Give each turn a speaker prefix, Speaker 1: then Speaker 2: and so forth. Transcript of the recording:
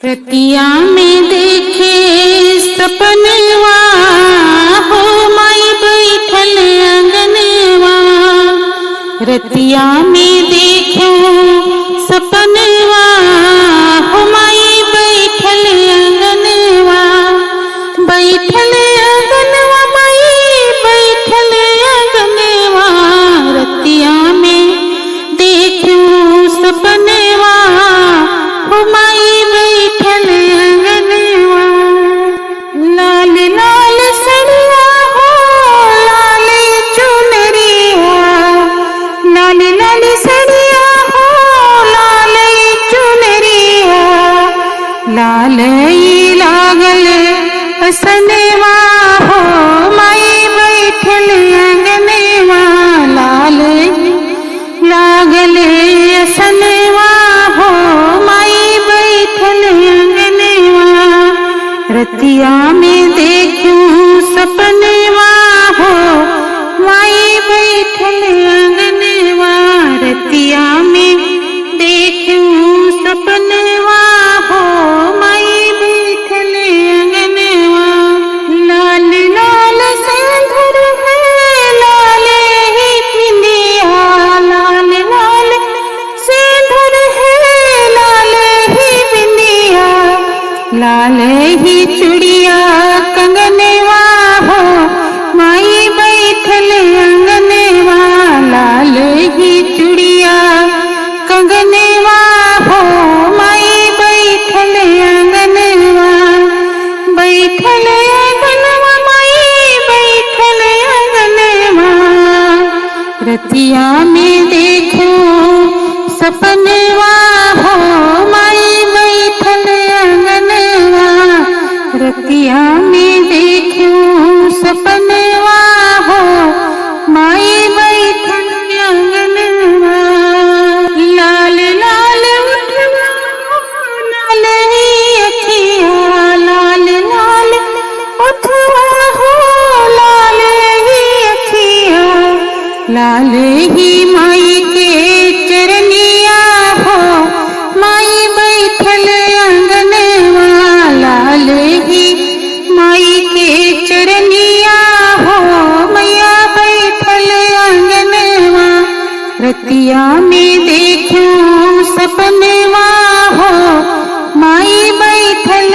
Speaker 1: रतिया में देखे सपनवा हो माई बैठल अंगनवा। रतिया में देखो सपनवा हो माई बैठल अंगनवा। बैठल अंगनवा माई बैठल अंगनवा। रतिया में देखो सपनवा हो माई बैठल अंगनवा। लाल लाल सड़िया हो लाल चुनरिया। लाल लाल सड़िया हो लाल चुनरिया। लाल लागल असनवा हो माई बैठल अंगनवा। लाल लागल असनवा हो माई बैठल अंगनवा। रतिया में देखूं सपनवा हो माई बैठल अंगनवा। रतिया में देखूं सपनवा हो माई बैठल अंगनवा। लाल लाल सिंदूर है लाल ही बिंदिया। लाल लाल सिंदूर है लाल ही बिंदिया। लाल ही चूड़िया कंगनवा हो माई बैठल अंगनवा। लाल ही चूड़िया कंगनवा हो माई बैठल अंगनवा। बैठल अंगनवा माई बैठल अंगनवा। रतिया में देखो सपनवा हो माई बैठल अंगनवा। रतिया में देखो सपनवा हो माई बैठल अंगनवा। लाल लाल उठवा लाल ही अखिया। लाल लाल उठवा हो लाल ही अखिया। लाल ही माई के चरनिया हो माई बैठल अंगनवा। लाल ही माई के चरनिया हो मैया बैठल अंगनवा। रतिया में देखूं सपनवा हो माई बैठल